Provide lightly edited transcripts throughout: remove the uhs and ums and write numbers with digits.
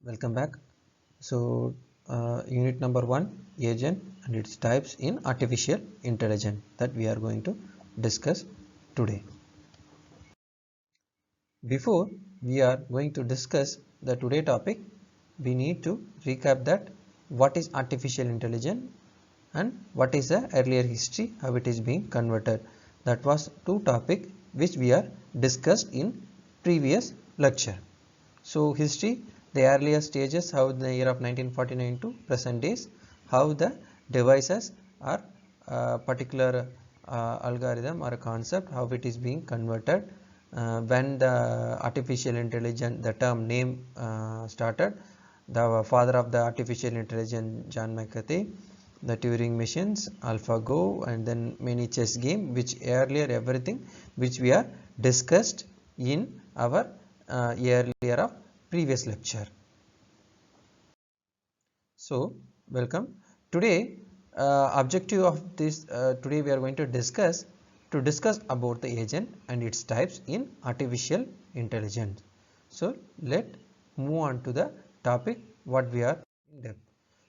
Welcome back. Unit number 1, agent and its types in artificial intelligence, that we are going to discuss today. Before we are going to discuss the today topic, we need to recap that what is artificial intelligence and what is the earlier history, how it is being converted. That was two topic which we are discussed in previous lecture. So history, the earlier stages, how the year of 1949 to present days, how the devices are particular algorithm or a concept, how it is being converted, when the artificial intelligence, the term name started, the father of the artificial intelligence, John McAfee, the Turing machines, AlphaGo, and then many chess game, which earlier everything which we are discussed in our earlier of previous lecture. So welcome. Today objective of this today we are going to discuss about the agent and its types in artificial intelligence. So let move on to the topic what we are in depth.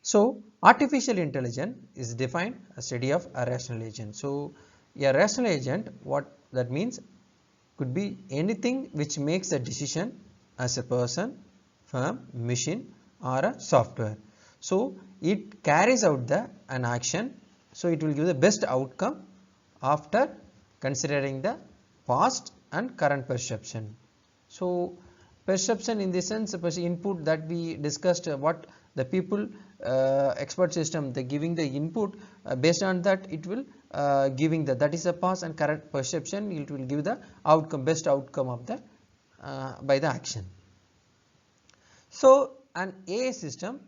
So artificial intelligence is defined as study of a rational agent. So a rational agent, what that means, could be anything which makes a decision as a person, firm, machine or a software. So it carries out an action, so it will give the best outcome after considering the past and current perception. So perception in the sense input that we discussed, what the people expert system, they giving the input, based on that it will giving that is a past and current perception, it will give the outcome, best outcome of the by the action. So an AI system,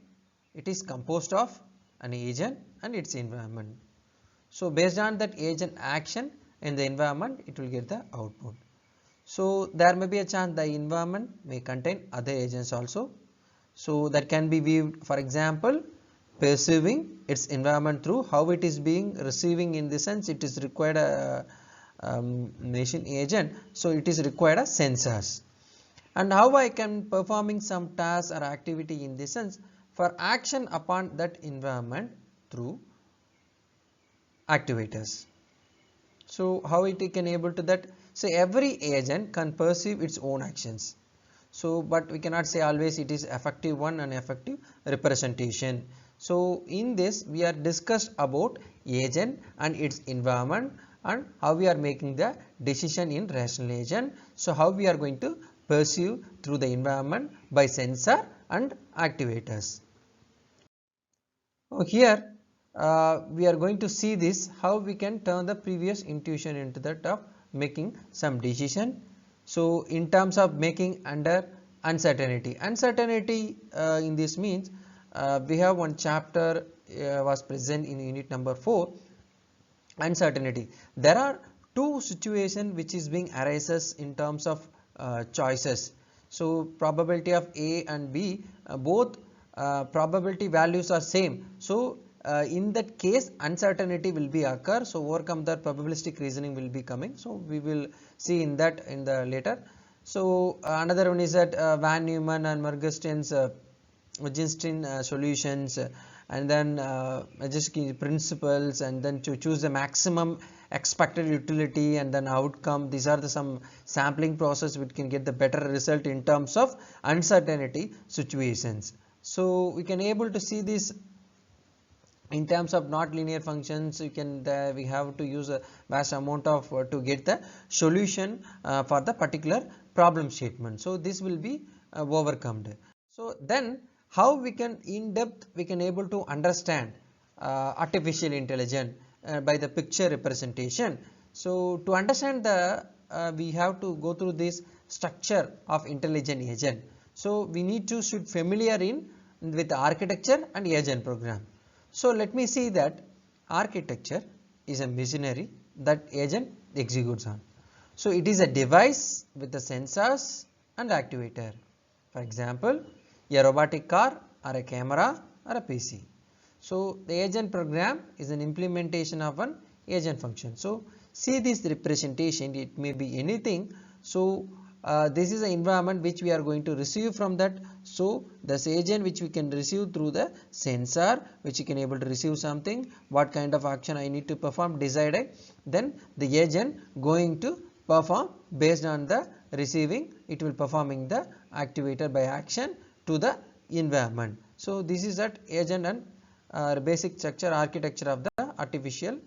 it is composed of an agent and its environment. So based on that agent action in the environment, it will get the output. So there may be a chance the environment may contain other agents also. So that can be viewed, for example, perceiving its environment through how it is being receiving, in the sense it is required a machine agent, so it is required a sensors. And how I can performing some task or activity, in the sense for action upon that environment through activators. So how it can able to that, so every agent can perceive its own actions. So but we cannot say always it is effective one and effective representation. So in this we are discussed about agent and its environment and how we are making the decision in rational agent. So how we are going to perceive through the environment by sensor and activators. Here we are going to see this, how we can turn the previous intuition into that of making some decision. So in terms of making under uncertainty, in this means we have one chapter was present in unit number 4, uncertainty. There are two situations which is being arises in terms of choices. So probability of A and B, both probability values are same. So in that case uncertainty will be occur, so overcome that probabilistic reasoning will be coming. So we will see in that in the later. So another one is that Van Neumann and Morgenstern's solutions, and then just principles, and then to choose the maximum expected utility and then outcome. These are the some sampling process which can get the better result in terms of uncertainty situations. So we can able to see this in terms of not linear functions. You can we have to use a vast amount of to get the solution for the particular problem statement. So this will be overcome. So then how we can in depth we can able to understand artificial intelligence by the picture representation. So to understand the we have to go through this structure of intelligent agent. So we need to should familiar in with the architecture and agent program. So let me see that architecture is a machinery that agent executes on. So it is a device with the sensors and actuator. For example, a robotic car or a camera or a PC. So the agent program is an implementation of an agent function. So see this representation, it may be anything. So this is the environment which we are going to receive from that. So this agent which we can receive through the sensor, which you can able to receive something, what kind of action I need to perform, decide, then the agent going to perform based on the receiving, it will performing the activator by action to the environment. So this is that agent and basic structure architecture of the artificial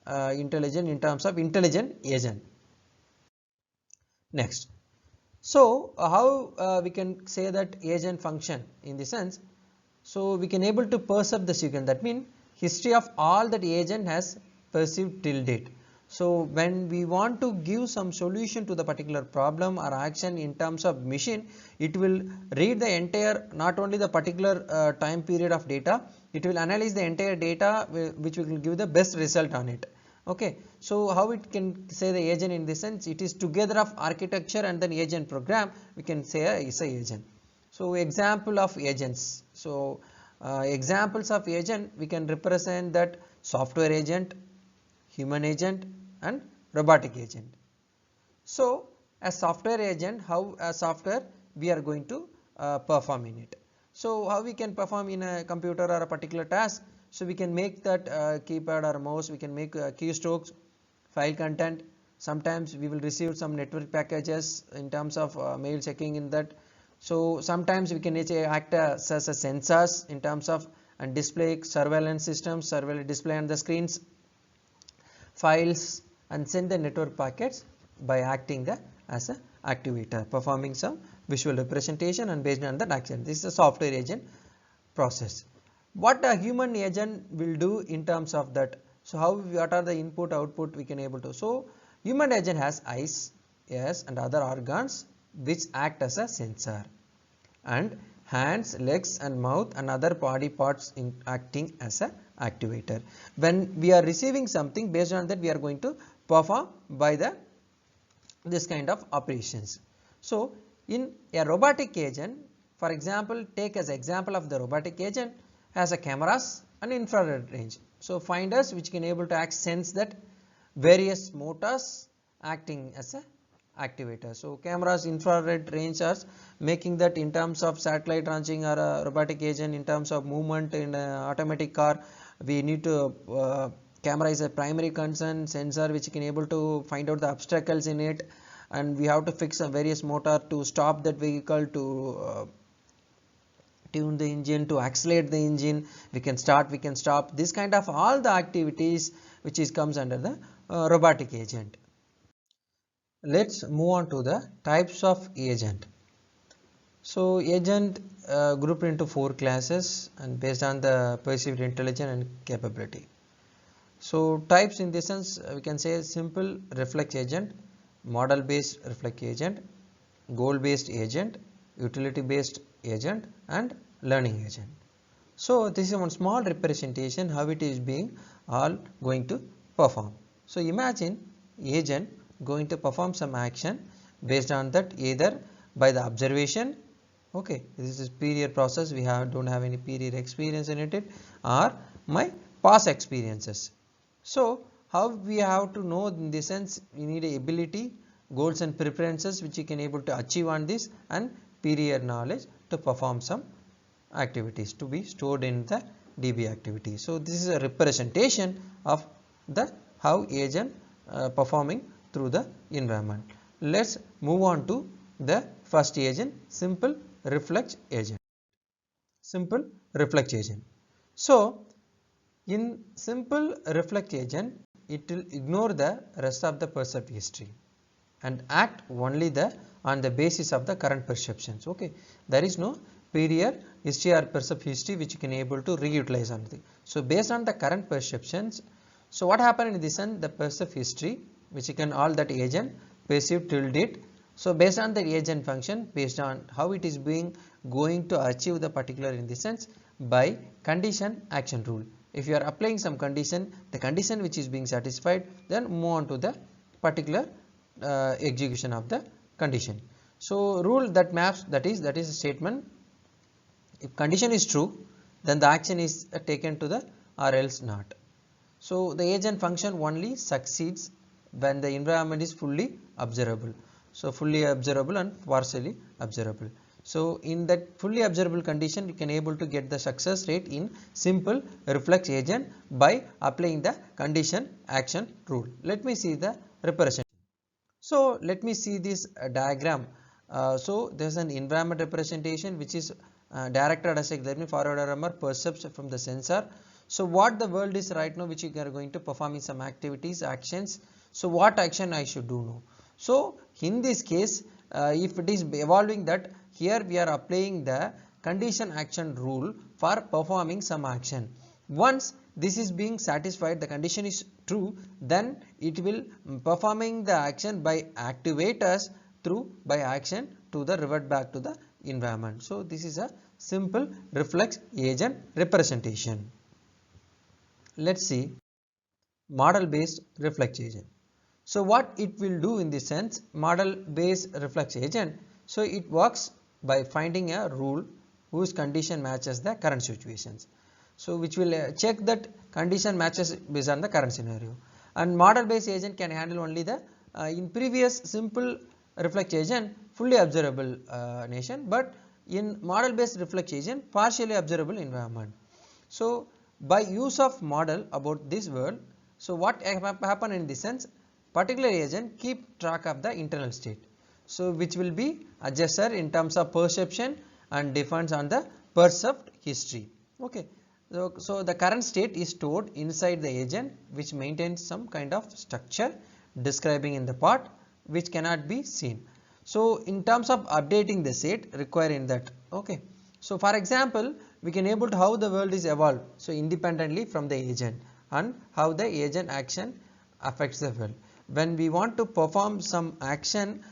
intelligence in terms of intelligent agent. Next, so how we can say that agent function in the sense, so we can able to perceive the sequence, that means history of all that agent has perceived till date. So when we want to give some solution to the particular problem or action in terms of machine, it will read the entire, not only the particular time period of data, it will analyze the entire data which will give the best result on it. Okay, so how it can say the agent in this sense, it is together of architecture and then agent program, we can say is a agent. So example of agents, so examples of agent we can represent that software agent, human agent and robotic agent. So a software agent, how a software we are going to perform in it. So how we can perform in a computer or a particular task, so we can make that keypad or mouse, we can make keystrokes, file content, sometimes we will receive some network packages in terms of mail checking in that. So sometimes we can act as a sensors in terms of and display surveillance systems, surveillance display on the screens, files and send the network packets by acting as a activator, performing some visual representation and based on that action. This is a software agent process. What a human agent will do in terms of that, so how, what are the input output we can able to. So human agent has eyes, ears and other organs which act as a sensor, and hands, legs and mouth and other body parts in acting as a activator. When we are receiving something, based on that we are going to perform by this kind of operations. So in a robotic agent, for example, take as example of the robotic agent has a cameras and infrared range. So finders which can able to sense that various motors acting as a activator. So cameras, infrared range are making that in terms of satellite launching or a robotic agent in terms of movement in an automatic car, we need to camera is a primary concern, sensor which can able to find out the obstacles in it, and we have to fix a various motor to stop that vehicle, to tune the engine, to accelerate the engine, we can start, we can stop, this kind of all the activities which is comes under the robotic agent. Let's move on to the types of agent. So agent grouped into 4 classes and based on the perceived intelligence and capability. So types in this sense we can say simple reflex agent, model based reflex agent, goal based agent, utility based agent and learning agent. So this is one small representation how it is being all going to perform. So imagine agent going to perform some action based on that, either by the observation, okay, this is prior process, we don't have any prior experience in it, or my past experiences. So how we have to know in this sense, we need a ability, goals and preferences which you can able to achieve on this, and prior knowledge to perform some activities to be stored in the DB activity. So this is a representation of the how agent performing through the environment. Let's move on to the first agent, simple reflex agent. Simple reflex agent. So in simple reflex agent, it will ignore the rest of the perceived history and act only on the basis of the current perceptions. Okay, there is no prior history or perceived history which you can able to reutilize on the. So based on the current perceptions, so what happened in this one, the perceived history which you can all that agent perceived till date. So based on the agent function, based on how it is being going to achieve the particular in this sense by condition action rule. If you are applying some condition, the condition which is being satisfied, then move on to the particular execution of the condition. So rule that maps, that is a statement, if condition is true, then the action is taken to the or else not. So the agent function only succeeds when the environment is fully observable. So fully observable and partially observable. So in that fully observable condition, you can able to get the success rate in simple reflex agent by applying the condition action rule. Let me see the representation. So let me see this diagram. So there is an environment representation which is directed as a forward armor percepts from the sensor. So what the world is right now, which you are going to perform in some activities, actions. So what action I should do now? So in this case, if it is evolving that here we are applying the condition action rule for performing some action. Once this is being satisfied, the condition is true, then it will performing the action by activators through by action to the revert back to the environment. So this is a simple reflex agent representation. Let's see model based reflex agent. So what it will do in this sense, model based reflex agent, so it works by finding a rule whose condition matches the current situations. So which will check that condition matches based on the current scenario. And model based agent can handle only the in previous simple reflex agent fully observable nation, but in model based reflex agent partially observable environment. So by use of model about this world, so what happen in this sense, particular agent keep track of the internal state, so which will be adjusted in terms of perception and depends on the perceived history. Okay. So the current state is stored inside the agent, which maintains some kind of structure describing in the part which cannot be seen. So in terms of updating the state required in that. Okay. So for example, we can able to how the world is evolved, so independently from the agent, and how the agent action affects the world. When we want to perform some action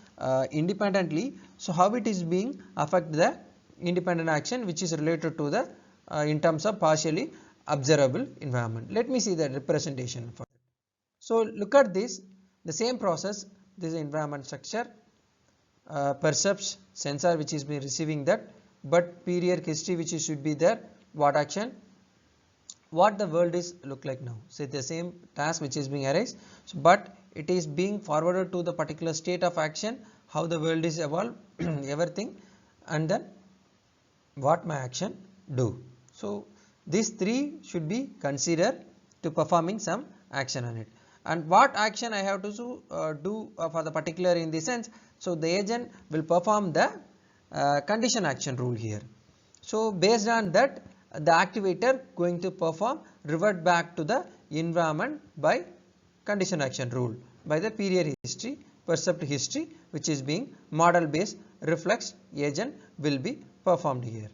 independently, so how it is being affect the independent action which is related to the in terms of partially observable environment. Let me see the representation for it. So look at this, the same process, this is environment structure, percepts sensor which is being receiving that, but period history which is should be there, what action, what the world is look like now. So the same task which is being arise, so, but it is being forwarded to the particular state of action, how the world is evolved, everything, and then what my action do. So these three should be considered to performing some action on it. And what action I have to do for the particular in the sense, so the agent will perform the condition action rule here. So based on that, the activator going to perform revert back to the environment by condition action rule by the period history, perceived history, which is being model based reflex agent will be performed here.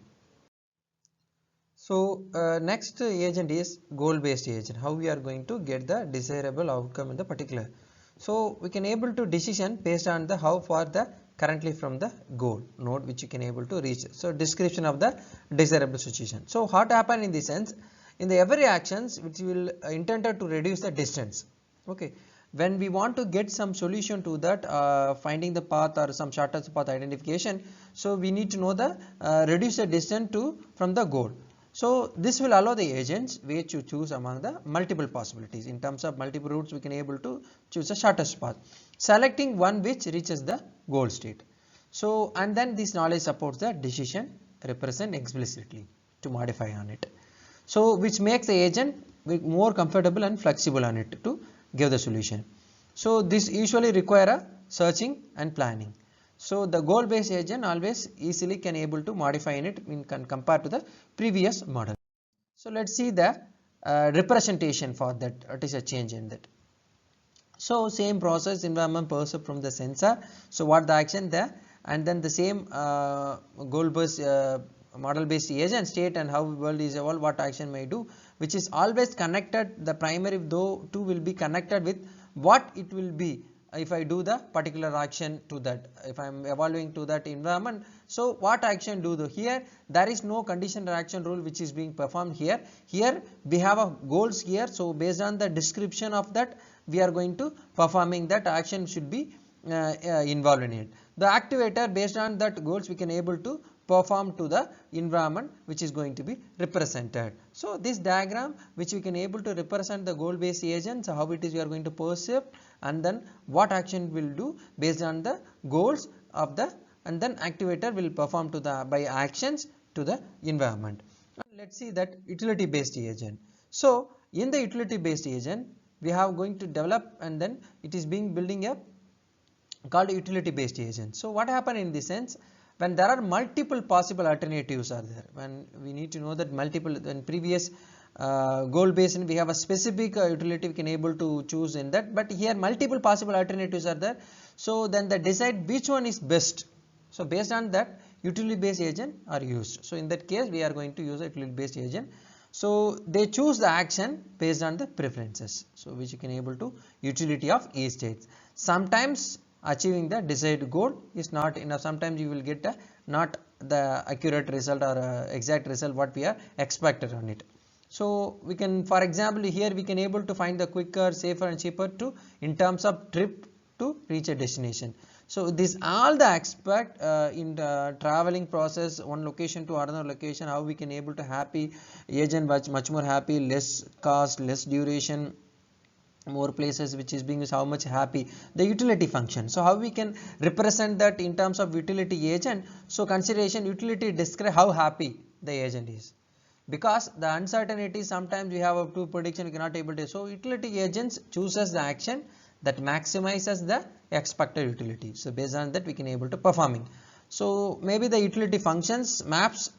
So next agent is goal based agent, how we are going to get the desirable outcome in the particular. So we can able to decision based on the how far the currently from the goal node which you can able to reach. So description of the desirable situation. So what happen in this sense, in the every actions which will intended to reduce the distance. Okay, when we want to get some solution to that finding the path or some shortest path identification, so we need to know the reduce the distance to from the goal. So this will allow the agents way to choose among the multiple possibilities. In terms of multiple routes, we can able to choose the shortest path, selecting one which reaches the goal state. So and then this knowledge supports the decision represent explicitly to modify on it. So which makes the agent more comfortable and flexible on it to give the solution. So this usually require a searching and planning. So the goal based agent always easily can able to modify in it in compared to the previous model. So let's see the representation for that, it is a change in that. So same process, environment perceived from the sensor, so what the action there, and then the same goal based model based agent state and how world is evolved, what action may do, which is always connected, the primary though two will be connected with what it will be if I do the particular action to that, if I am evolving to that environment. So what action do though, here there is no condition action rule which is being performed here. Here we have a goals here, so based on the description of that we are going to performing that action should be involved in it. The activator based on that goals we can able to perform to the environment which is going to be represented. So this diagram which we can able to represent the goal based agents, how it is we are going to perceive, and then what action will do based on the goals of the, and then activator will perform to the by actions to the environment. Let's see that utility based agent. So in the utility based agent we have going to develop, and then it is being building a called utility based agent. So what happen in this sense, when there are multiple possible alternatives are there, when we need to know that multiple, in previous goal based we have a specific utility we can able to choose in that, but here multiple possible alternatives are there. So then they decide which one is best. So based on that utility based agent are used. So in that case we are going to use a utility based agent. So they choose the action based on the preferences, so which you can able to utility of each state. Sometimes achieving the desired goal is not enough, sometimes you will get a not the accurate result or exact result what we are expected on it. So we can, for example, here we can able to find the quicker, safer and cheaper to in terms of trip to reach a destination. So this all the aspect in the traveling process, one location to another location, how we can able to happy agent much more happy, less cost, less duration, more places which is being used, how much happy, the utility function. So how we can represent that in terms of utility agent. So consideration utility describe how happy the agent is, because the uncertainty sometimes we have up to prediction we cannot able to. So utility agents chooses the action that maximizes the expected utility. So based on that we can able to performing. So maybe the utility functions maps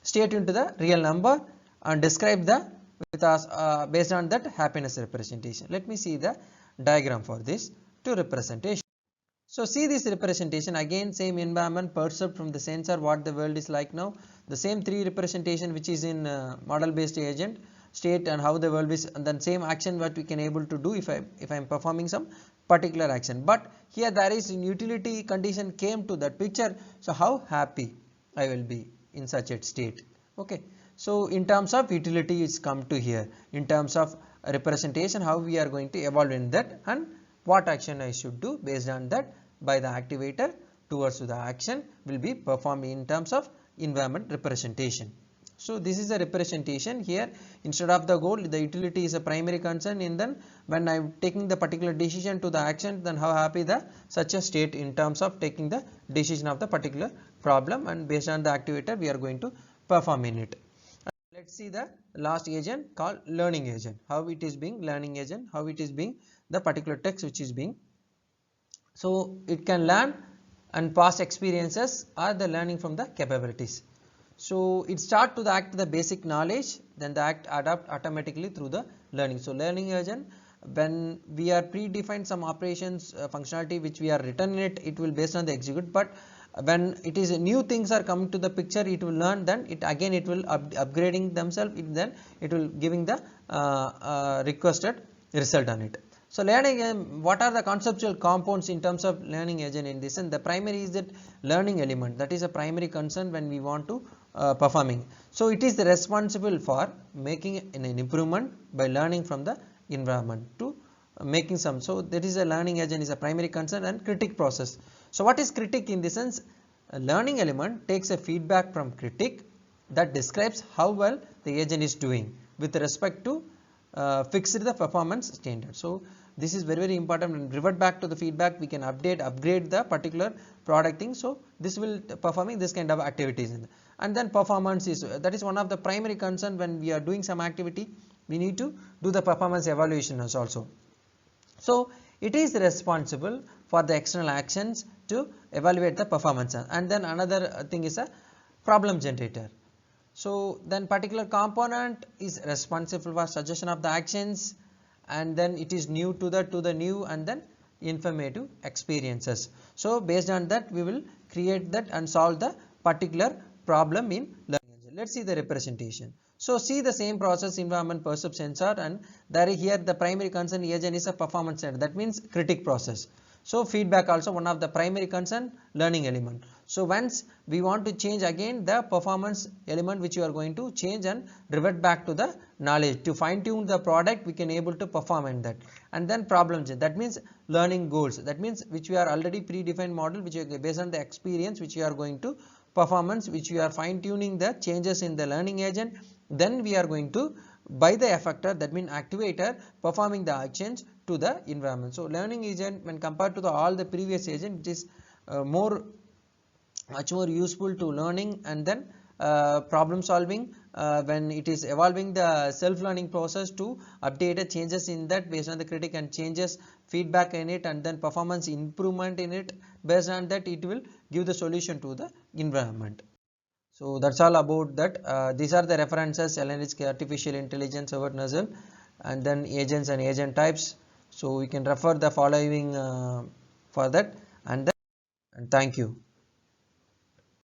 state into the real number and describe the with us based on that happiness representation. Let me see the diagram for this to representation. So see this representation again, same environment perceived from the sensor what the world is like now, the same three representation which is in model based agent state and how the world is, and then same action what we can able to do if I am performing some particular action. But here there is utility condition came to that picture, so how happy I will be in such a state. Okay. So in terms of utility it's come to here, in terms of representation how we are going to evolve in that, and what action I should do based on that by the activator towards the action will be performed in terms of environment representation. So this is a representation here, instead of the goal the utility is a primary concern, and then when I am taking the particular decision to the action, then how happy the such a state in terms of taking the decision of the particular problem, and based on the activator we are going to perform in it. Let's see the last agent called learning agent, how it is being learning agent, how it is being the particular text which is being. So it can learn and past experiences are the learning from the capabilities. So it start to the act the basic knowledge, then the act adapt automatically through the learning. So learning agent, when we are predefined some operations functionality which we are written in it, it will based on the execute, but when it is new things are coming to the picture it will learn, then it again it will upgrading themselves, then it will giving the requested result on it. So learning, what are the conceptual components in terms of learning agent in this, and the primary is that learning element, that is a primary concern when we want to performing. So it is responsible for making an improvement by learning from the environment to making some. So that is a learning agent is a primary concern and critic process. So what is critic in this sense? A learning element takes a feedback from critic that describes how well the agent is doing with respect to fixed the performance standard. So this is very important, and revert back to the feedback we can upgrade the particular product thing. So this will performing this kind of activities in, and then performance is, that is one of the primary concern when we are doing some activity, we need to do the performance evaluation also. So it is responsible for the external actions to evaluate the performance, and then another thing is a problem generator. So then particular component is responsible for suggestion of the actions, and then it is new to the new and then informative experiences. So based on that we will create that and solve the particular problem in learning. Let's see the representation. So see the same process environment percept sensor, and there here the primary concern agent is a performance center, that means critic process. So feedback also one of the primary concern learning element. So once we want to change again the performance element which you are going to change and revert back to the knowledge to fine tune the product we can able to perform in that. And then problem change, that means learning goals, that means which we are already predefined model which are based on the experience which you are going to performance which we are fine tuning the changes in the learning agent, then we are going to by the effector, that means activator, performing the actions to the environment. So learning agent when compared to the all the previous agent, it is much more useful to learning and then problem solving when it is evolving the self learning process to update the changes in that based on the critic and changes feedback in it, and then performance improvement in it. Based on that, it will give the solution to the environment. So that's all about that. These are the references: LNHK, artificial intelligence over Nuzzle, and then agents and agent types. So we can refer the following for that, and then and thank you.